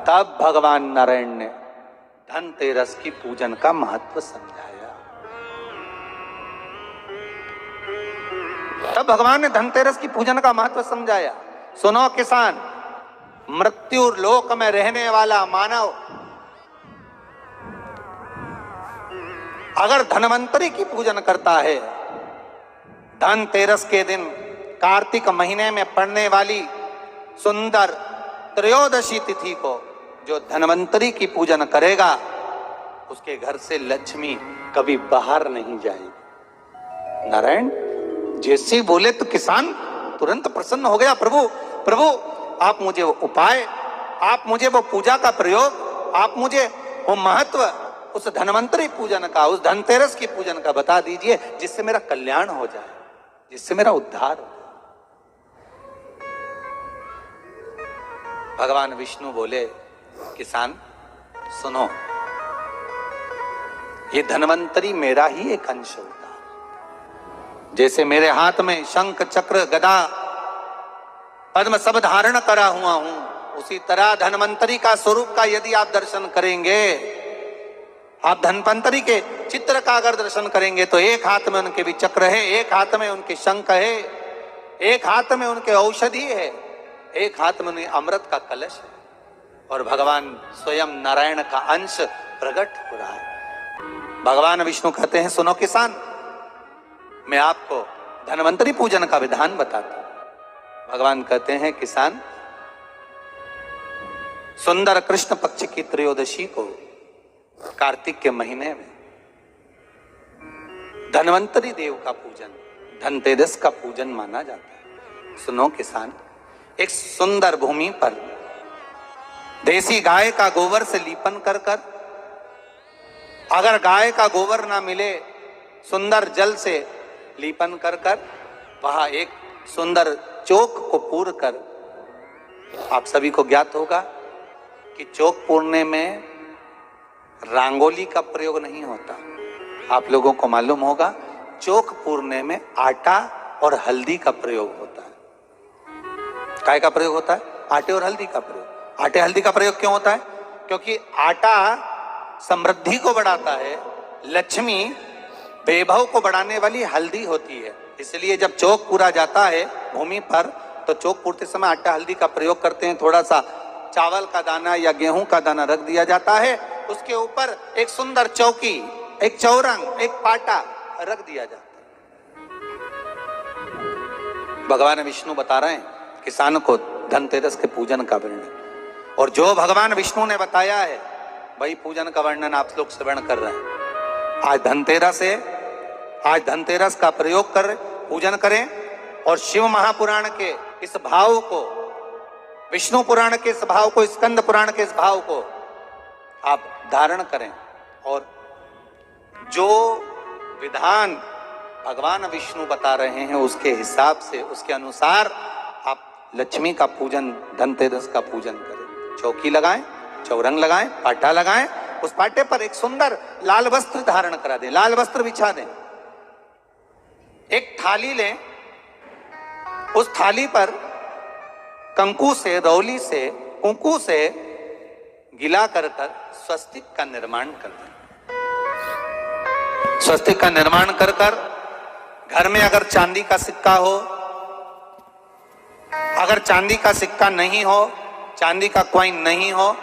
तब भगवान नारायण ने धनतेरस की पूजन का महत्व समझाया। तब भगवान ने धनतेरस की पूजन का महत्व समझाया। सुनो किसान, मृत्यु लोक में रहने वाला मानव अगर धनवंतरी की पूजन करता है, धनतेरस के दिन कार्तिक महीने में पड़ने वाली सुंदर त्रयोदशी तिथि को जो धनवंतरी की पूजन करेगा, उसके घर से लक्ष्मी कभी बाहर नहीं जाएगी। नारायण जैसे बोले तो किसान तुरंत प्रसन्न हो गया। प्रभु प्रभु आप मुझे वो उपाय, आप मुझे वो पूजा का प्रयोग, आप मुझे वो महत्व उस धनवंतरी पूजन का, उस धनतेरस की पूजन का बता दीजिए, जिससे मेरा कल्याण हो जाए, जिससे मेरा उद्धार हो। भगवान विष्णु बोले, किसान सुनो, ये धनवंतरी मेरा ही एक अंश होता है। जैसे मेरे हाथ में शंख चक्र गदा पद्म सब धारण करा हुआ हूं, उसी तरह धनवंतरी का स्वरूप का यदि आप दर्शन करेंगे, आप धनवंतरी के चित्र का अगर दर्शन करेंगे, तो एक हाथ में उनके भी चक्र है, एक हाथ में उनके शंख है, एक हाथ में उनके औषधि है, एक हाथ में उन्हें अमृत का कलश है, और भगवान स्वयं नारायण का अंश प्रकट हो रहा है। भगवान विष्णु कहते हैं, सुनो किसान, मैं आपको धनवंतरी पूजन का विधान बताता हूं। भगवान कहते हैं, किसान सुंदर कृष्ण पक्ष की त्रयोदशी को कार्तिक के महीने में धनवंतरी देव का पूजन, धनतेरस का पूजन माना जाता है। सुनो किसान, एक सुंदर भूमि पर देसी गाय का गोबर से लीपन कर कर, अगर गाय का गोबर ना मिले, सुंदर जल से लीपन कर कर, वहां एक सुंदर चौक को पूर कर, आप सभी को ज्ञात होगा कि चौक पूरने में रंगोली का प्रयोग नहीं होता। आप लोगों को मालूम होगा, चौक पूरने में आटा और हल्दी का प्रयोग होता है। काय का प्रयोग होता है? आटे और हल्दी का प्रयोग। आटे हल्दी का प्रयोग क्यों होता है? क्योंकि आटा समृद्धि को बढ़ाता है, लक्ष्मी वैभव को बढ़ाने वाली हल्दी होती है। इसलिए जब चौक पूरा जाता है भूमि पर, तो चौक पूरते समय आटा हल्दी का प्रयोग करते हैं। थोड़ा सा चावल का दाना या गेहूं का दाना रख दिया जाता है, उसके ऊपर एक सुंदर चौकी, एक चौरंग, एक पाटा रख दिया जाता है। भगवान विष्णु बता रहे हैं किसान को धनतेरस के पूजन का वर्णन, और जो भगवान विष्णु ने बताया है वही पूजन का वर्णन आप लोग श्रवण कर रहे हैं। आज धनतेरस है, आज धनतेरस का प्रयोग कर पूजन करें, और शिव महापुराण के इस भाव को, विष्णु पुराण के इस भाव को, स्कंद पुराण के इस भाव को आप धारण करें, और जो विधान भगवान विष्णु बता रहे हैं उसके हिसाब से, उसके अनुसार आप लक्ष्मी का पूजन, धनतेरस का पूजन करें। चौकी लगाएं, चौरंग लगाएं, पाटा लगाएं, उस पाटे पर एक सुंदर लाल वस्त्र धारण करा दें, लाल वस्त्र बिछा दें। एक थाली लें, उस थाली पर कंकु से, रौली से, कुंकू से गिला कर कर स्वस्तिक का निर्माण कर दें। स्वस्तिक का निर्माण कर कर घर में अगर चांदी का सिक्का हो, अगर चांदी का सिक्का नहीं हो, चांदी का कॉइन नहीं हो,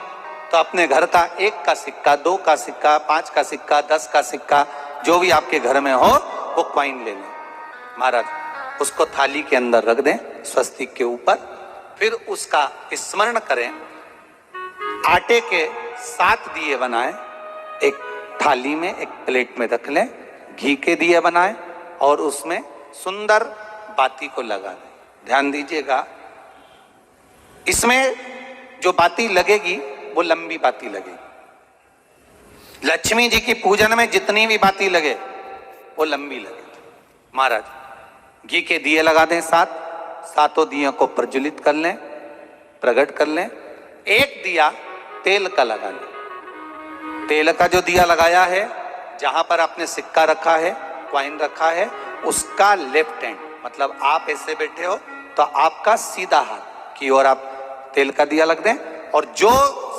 तो अपने घर का 1 का सिक्का, 2 का सिक्का, 5 का सिक्का, 10 का सिक्का, जो भी आपके घर में हो वो कॉइन ले लें। महाराज उसको थाली के अंदर रख दें, स्वस्तिक के ऊपर, फिर उसका स्मरण करें। आटे के 7 दिए बनाएं, एक थाली में, एक प्लेट में रख लें, घी के दिए बनाएं और उसमें सुंदर बाती को लगा दें। ध्यान दीजिएगा, इसमें जो बाती लगेगी वो लंबी बाती लगेगी। लक्ष्मी जी की पूजन में जितनी भी बाती लगे वो लंबी लगे। महाराज घी के दिए लगा दें 7, सातों दियों को प्रज्वलित कर लें, प्रकट कर लें। एक दिया तेल का लगा लें। तेल का जो दिया लगाया है, जहां पर आपने सिक्का रखा है, कॉइन रखा है, उसका लेफ्ट हैंड, मतलब आप ऐसे बैठे हो तो आपका सीधा हाथ की ओर आप तेल का दिया लग दें, और जो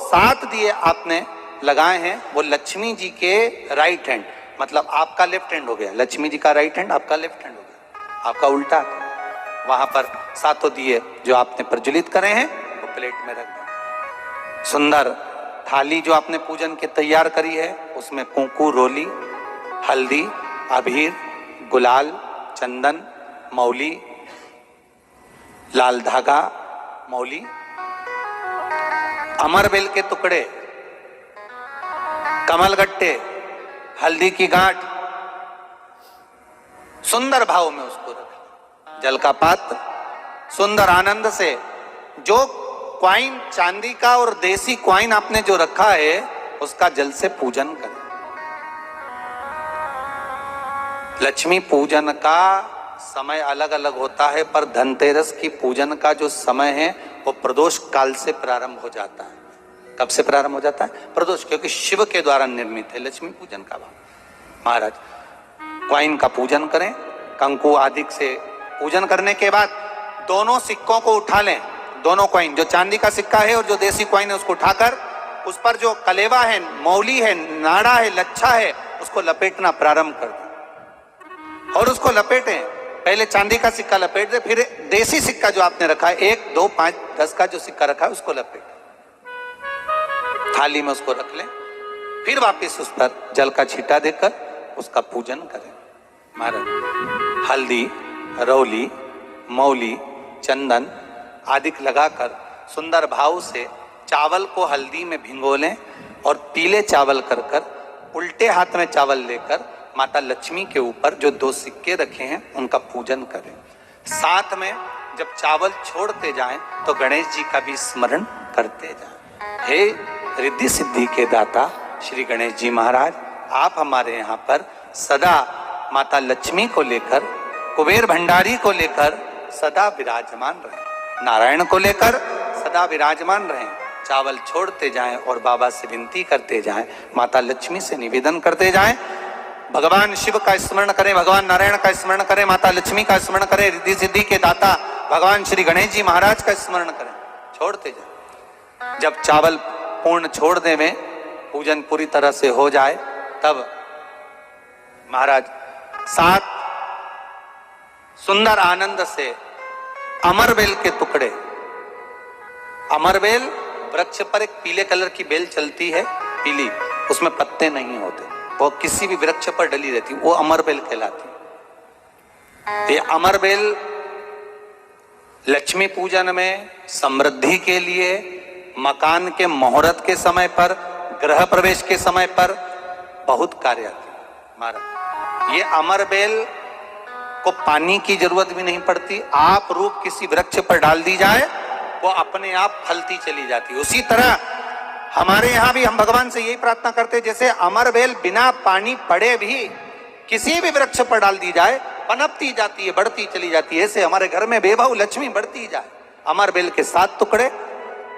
7 दिए आपने लगाए हैं वो लक्ष्मी जी के राइट हैंड, मतलब आपका लेफ्ट हैंड हो गया, लक्ष्मी जी का राइट हैंड, आपका लेफ्ट हैंड हो गया, आपका उल्टा। वहां पर 7 दिए जो आपने प्रज्वलित करे हैं वो प्लेट में रख दें। सुंदर थाली जो आपने पूजन के तैयार करी है उसमें कुंकू, रोली, हल्दी, अबीर, गुलाल, चंदन, मौली, लाल धागा, मौली, अमरबेल के टुकड़े, कमलगट्टे, हल्दी की गांठ, सुंदर भाव में उसको रख। जल का पात्र सुंदर आनंद से जो क्वाइन चांदी का और देसी क्वाइन आपने जो रखा है उसका जल से पूजन करें। लक्ष्मी पूजन का समय अलग अलग होता है, पर धनतेरस की पूजन का जो समय है वो प्रदोष काल से प्रारंभ हो जाता है। कब से प्रारंभ हो जाता है? प्रदोष, क्योंकि शिव के द्वारा निर्मित है लक्ष्मी पूजन का भाव। महाराज क्वाइन का पूजन करें, कंकु आदि से पूजन करने के बाद दोनों सिक्कों को उठा लें, दोनों क्वाइन, जो चांदी का सिक्का है और जो देसी क्वाइन है उसको उठाकर उस पर जो कलेवा है, मौली है, नाड़ा है, लच्छा है, उसको लपेटना प्रारंभ कर दें और उसको लपेटें। पहले चांदी का सिक्का लपेट दे, फिर देसी सिक्का जो आपने रखा है 1, 2, 5, 10 का जो सिक्का रखा है उसको लपेटें, थाली में उसको रख लें, फिर वापस उस पर जल का छींटा देकर उसका पूजन करें। महाराज हल्दी, रौली, मौली, चंदन आदि लगाकर सुंदर भाव से चावल को हल्दी में भिगो लें और पीले चावल कर उल्टे हाथ में चावल लेकर माता लक्ष्मी के ऊपर जो 2 सिक्के रखे हैं उनका पूजन करें। साथ में जब चावल छोड़ते जाएं तो गणेश जी का भी स्मरण करते जाएं। हे रिद्धि सिद्धि के दाता श्री गणेश जी महाराज, आप हमारे यहाँ पर सदा माता लक्ष्मी को लेकर, कुबेर भंडारी को लेकर सदा विराजमान रहें, नारायण को लेकर सदा विराजमान रहें। चावल छोड़ते जाएं और बाबा से विनती करते जाएं, माता लक्ष्मी से निवेदन करते जाएं, भगवान शिव का स्मरण करें, भगवान नारायण का स्मरण करें, माता लक्ष्मी का स्मरण करें, रिद्धि सिद्धि के दाता भगवान श्री गणेश जी महाराज का स्मरण करें, छोड़ते जाएं। जब चावल पूर्ण छोड़ दे में पूजन पूरी तरह से हो जाए तब महाराज 7 सुंदर आनंद से अमरबेल के टुकड़े, अमरबेल वृक्ष पर एक पीले कलर की बेल चलती है, पीली, उसमें पत्ते नहीं होते, वो किसी भी वृक्ष पर डली रहती, वो अमरबेल कहलाती। ये अमरबेल लक्ष्मी पूजन में समृद्धि के लिए, मकान के मुहूर्त के समय पर, गृह प्रवेश के समय पर बहुत कार्य आती है। महाराज ये अमरबेल को पानी की जरूरत भी नहीं पड़ती, आप रूप किसी वृक्ष पर डाल दी जाए वो अपने आप फलती चली जाती है। उसी तरह हमारे यहाँ भी हम भगवान से यही प्रार्थना करते हैं, जैसे अमरबेल बिना पानी पड़े भी किसी भी वृक्ष पर डाल दी जाए पनपती जाती है, बढ़ती चली जाती है, ऐसे हमारे घर में बेबहू लक्ष्मी बढ़ती जाए। अमरबेल के 7 टुकड़े,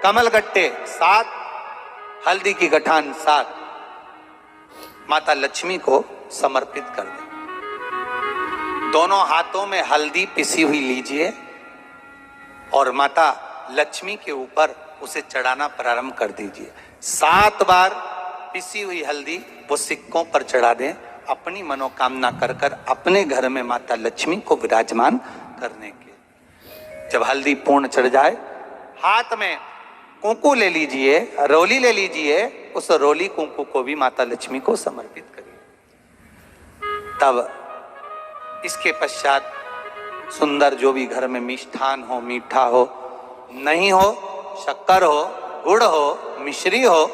कमलगट्टे 7, हल्दी की गठान 7 माता लक्ष्मी को समर्पित कर दें। दोनों हाथों में हल्दी पिसी हुई लीजिए और माता लक्ष्मी के ऊपर उसे चढ़ाना प्रारंभ कर दीजिए। 7 बार पिसी हुई हल्दी वो सिक्कों पर चढ़ा दें, अपनी मनोकामना कर अपने घर में माता लक्ष्मी को विराजमान करने के। जब हल्दी पूर्ण चढ़ जाए, हाथ में कुंकू ले लीजिए, रोली ले लीजिए, उस रोली कुंकू को भी माता लक्ष्मी को समर्पित करिए। तब इसके पश्चात सुंदर जो भी घर में मिष्ठान हो, मीठा हो, नहीं हो, शक्कर हो, गुड़ हो, मिश्री हो,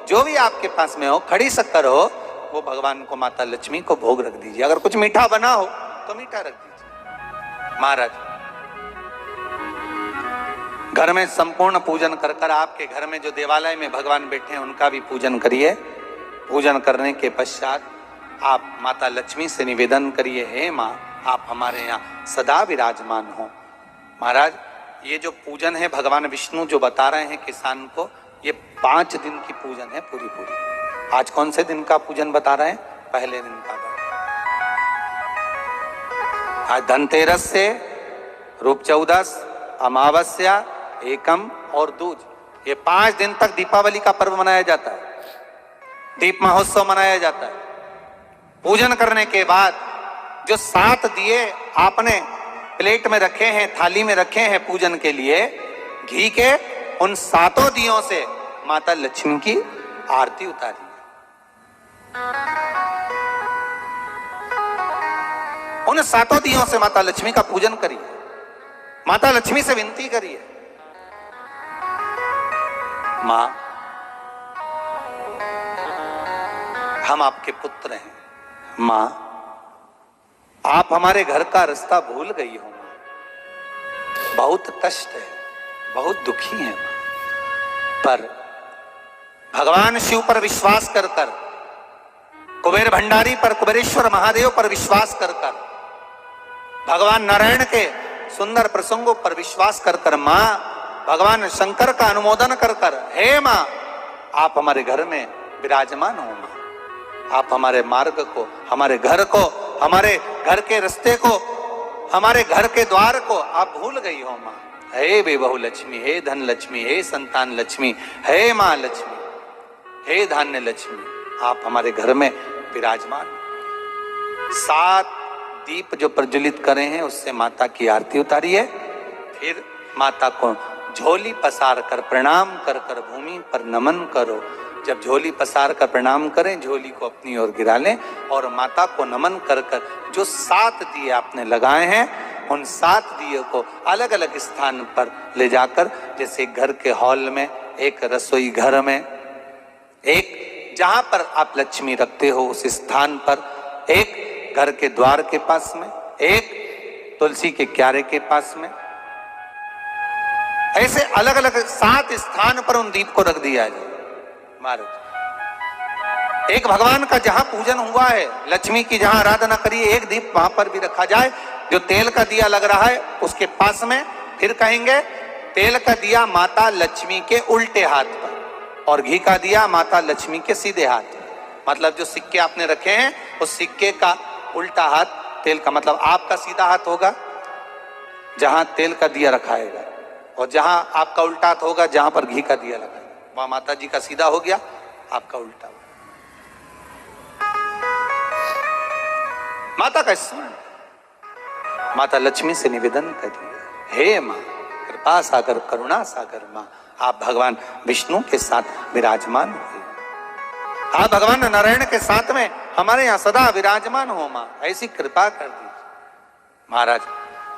जो भी आपके पास में हो, खड़ी शक्कर हो, वो भगवान को, माता लक्ष्मी को भोग रख दीजिए। अगर कुछ मीठा बना हो तो मीठा रख दीजिए। महाराज घर में संपूर्ण पूजन कर आपके घर में जो देवालय में भगवान बैठे हैं उनका भी पूजन करिए। पूजन करने के पश्चात आप माता लक्ष्मी से निवेदन करिए, हे माँ आप हमारे यहाँ सदा विराजमान हो। महाराज ये जो पूजन है भगवान विष्णु जो बता रहे हैं किसान को, ये 5 दिन की पूजन है पूरी। आज कौन से दिन का पूजन बता रहे हैं? पहले दिन का। आज धनतेरस से रूप चौदस, अमावस्या, एकम और दूज, ये 5 दिन तक दीपावली का पर्व मनाया जाता है, दीप महोत्सव मनाया जाता है। पूजन करने के बाद जो 7 दिए आपने प्लेट में रखे हैं, थाली में रखे हैं पूजन के लिए, घी के, उन 7 दियों से माता लक्ष्मी की आरती उतारी। उन 7 दियों से माता लक्ष्मी का पूजन करिए, माता लक्ष्मी से विनती करिए, मां हम आपके पुत्र हैं, मां आप हमारे घर का रास्ता भूल गई हो, बहुत कष्ट है, बहुत दुखी है, पर भगवान शिव पर विश्वास कर कर, कुबेर भंडारी पर, कुबेरेश्वर महादेव पर विश्वास कर कर, भगवान नारायण के सुंदर प्रसंगों पर विश्वास कर कर, मां भगवान शंकर का अनुमोदन कर कर, हे मां आप हमारे घर में विराजमान हो, मां आप हमारे मार्ग को, हमारे घर को, हमारे घर के रास्ते को, हमारे घर के द्वार को आप भूल गई हो मां। हे बेबहू लक्ष्मी, हे धन लक्ष्मी, हे संतान लक्ष्मी, हे मां लक्ष्मी, हे धान्य लक्ष्मी, आप हमारे घर में विराजमान। 7 दीप जो प्रज्वलित करे हैं उससे माता की आरती उतारिए, फिर माता को झोली पसार कर प्रणाम कर कर भूमि पर नमन करो। जब झोली पसार कर प्रणाम करें, झोली को अपनी ओर गिरा लें और माता को नमन कर कर जो 7 दिए आपने लगाए हैं, उन 7 दिए को अलग अलग स्थान पर ले जाकर, जैसे घर के हॉल में, एक रसोई घर में, एक जहां पर आप लक्ष्मी रखते हो उस स्थान पर, एक घर के द्वार के पास में, एक तुलसी के क्यारे के पास में, ऐसे अलग अलग 7 स्थान पर उन दीप को रख दिया जाए। महाराज एक भगवान का जहां पूजन हुआ है, लक्ष्मी की जहां आराधना करिए, एक दीप वहां पर भी रखा जाए। जो तेल का दिया लग रहा है उसके पास में, फिर कहेंगे तेल का दिया माता लक्ष्मी के उल्टे हाथ पर और घी का दिया माता लक्ष्मी के सीधे हाथ पर। मतलब जो सिक्के आपने रखे हैं उस सिक्के का उल्टा हाथ तेल का, मतलब आपका सीधा हाथ होगा जहां तेल का दिया रखाएगा, और जहां आपका उल्टा हाथ होगा जहां पर घी का दिया लगाएगा, वहां माता जी का सीधा हो गया, आपका उल्टा हो गया। माता का स्मरण, माता लक्ष्मी से निवेदन करिए, हे मां कृपा सागर, करुणा सागर मां, आप भगवान विष्णु के साथ विराजमान हुए, आप भगवान नारायण के साथ में हमारे यहां सदा विराजमान हो मां, ऐसी कृपा कर दीजिए। महाराज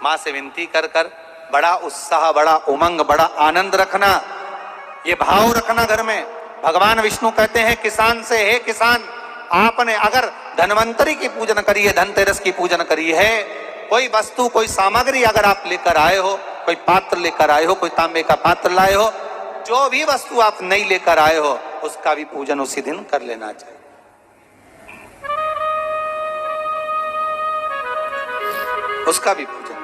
मां से विनती कर कर बड़ा उत्साह, बड़ा उमंग, बड़ा आनंद रखना, ये भाव रखना घर में। भगवान विष्णु कहते हैं किसान से, हे किसान आपने अगर धनवंतरी की पूजन करी है, धनतेरस की पूजन करी है, कोई वस्तु, कोई सामग्री अगर आप लेकर आए हो, कोई पात्र लेकर आए हो, कोई तांबे का पात्र लाए हो, जो भी वस्तु आप नहीं लेकर आए हो उसका भी पूजन उसी दिन कर लेना चाहिए। उसका भी पूजन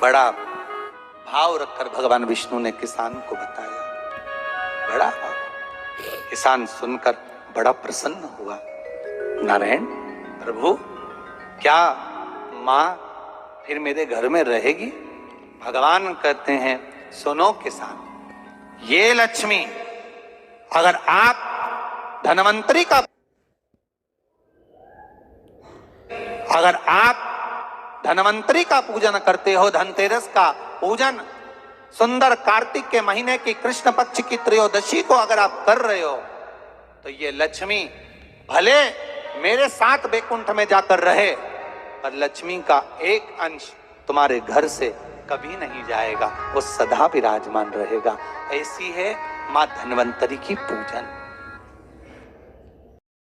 बड़ा भाव रखकर भगवान विष्णु ने किसान को बताया, बड़ा भाव। किसान सुनकर बड़ा प्रसन्न हुआ, नारायण प्रभु क्या मां फिर मेरे घर में रहेगी? भगवान कहते हैं सुनो किसान, ये लक्ष्मी अगर आप धनवंतरी का, अगर आप धनवंतरी का पूजन करते हो, धनतेरस का पूजन, सुंदर कार्तिक के महीने की कृष्ण पक्ष की त्रयोदशी को अगर आप कर रहे हो, तो ये लक्ष्मी भले मेरे साथ बैकुंठ में जाकर रहे, पर लक्ष्मी का एक अंश तुम्हारे घर से कभी नहीं जाएगा, वो सदा विराजमान रहेगा। ऐसी है मां धन्वंतरी की पूजन।